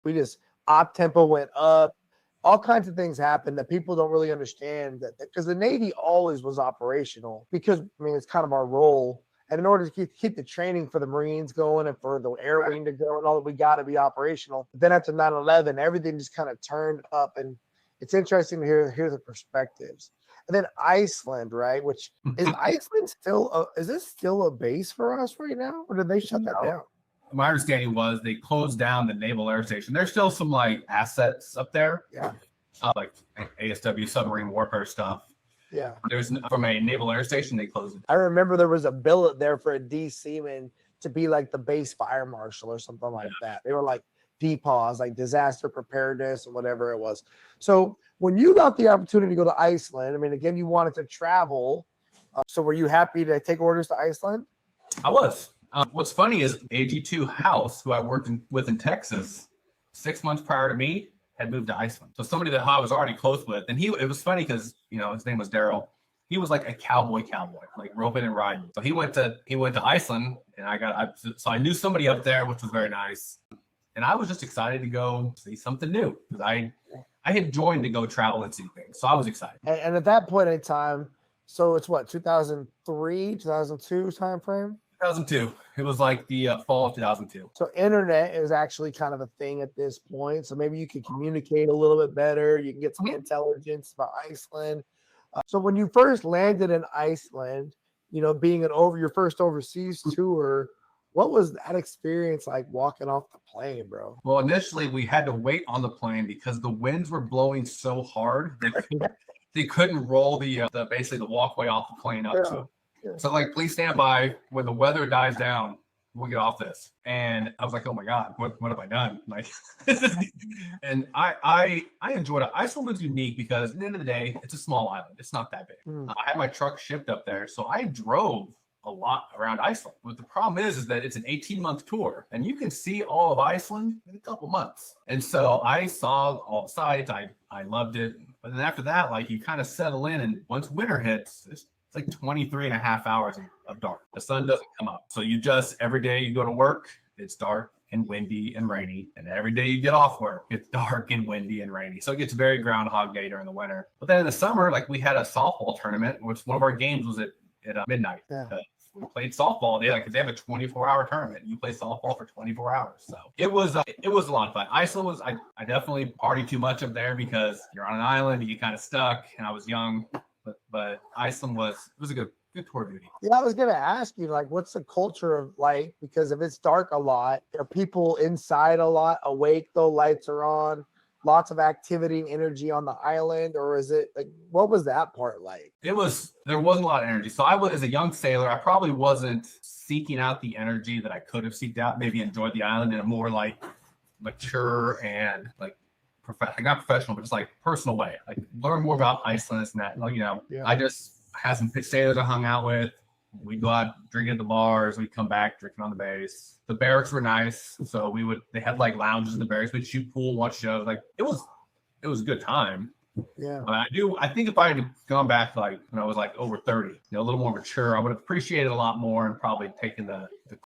We just op tempo went up. All kinds of things happened that people don't really understand that because the Navy always was operational because I mean it's kind of our role. And in order to keep the training for the Marines going and for the Air Wing to go and all that, we got to be operational. But then after 9/11, everything just kind of turned up, and it's interesting to hear the perspectives. And then Iceland, right? Which is Iceland still? Is this still a base for us right now, or did they shut that down? My understanding was they closed down the Naval Air Station. There's still some like assets up there, like ASW submarine warfare stuff. Yeah. There's from a Naval Air Station, they closed it. I remember there was a billet there for a D-seaman to be like the base fire marshal or something like that. They were like DPAWs, like disaster preparedness and whatever it was. So when you got the opportunity to go to Iceland, I mean, again, you wanted to travel. So were you happy to take orders to Iceland? I was. What's funny is AG2 House, who I worked with in Texas, 6 months prior to me, had moved to Iceland. So somebody that I was already close with, and it was funny because his name was Daryl. He was like a cowboy, like roping and riding. So he went to Iceland, and so I knew somebody up there, which was very nice. And I was just excited to go see something new because I had joined to go travel and see things. So I was excited. And at that point in time, so it's what, 2003, 2002 time frame? 2002. It was like the fall of 2002. So internet is actually kind of a thing at this point. So maybe you can communicate a little bit better. You can get some intelligence about Iceland. So when you first landed in Iceland, being your first overseas tour, what was that experience like walking off the plane, bro? Well, initially we had to wait on the plane because the winds were blowing so hard that they couldn't roll the basically the walkway off the plane up to it. So like, please stand by. When the weather dies down, we'll get off this. And I was like, oh my God, what have I done? Like, and I enjoyed it. Iceland was unique because at the end of the day, it's a small island. It's not that big. I had my truck shipped up there. So I drove a lot around Iceland. But the problem is that it's an 18-month tour and you can see all of Iceland in a couple months. And so I saw all the sites. I loved it. But then after that, like, you kind of settle in, and once winter hits, it's like 23 and a half hours of dark. The sun doesn't come up. So every day you go to work, it's dark and windy and rainy. And every day you get off work, it's dark and windy and rainy. So it gets very Groundhog Day during the winter. But then in the summer, like, we had a softball tournament, which one of our games was at midnight. Yeah. We played softball. They have a 24-hour tournament. You play softball for 24 hours. So it was a lot of fun. Iceland was, I definitely partied too much up there because you're on an island and you kind of stuck, and I was young. But Iceland was a good tour of duty. Yeah, I was gonna ask you, like, what's the culture of like, because if it's dark a lot, are people inside a lot, awake though, lights are on, lots of activity and energy on the island, or is it like, what was that part like? There wasn't a lot of energy. So as a young sailor, I probably wasn't seeking out the energy that I could have seeked out, maybe enjoyed the island in a more like mature and like not professional, but just like personal way. Like, learn more about Iceland and that. Like, I just had some sailors I hung out with. We'd go out drinking at the bars. We'd come back drinking on the base. The barracks were nice, so they had like lounges in the barracks. We'd shoot pool, watch shows. Like, it was a good time. Yeah. But I think if I had gone back like when I was like over 30, a little more mature, I would have appreciated a lot more and probably taken the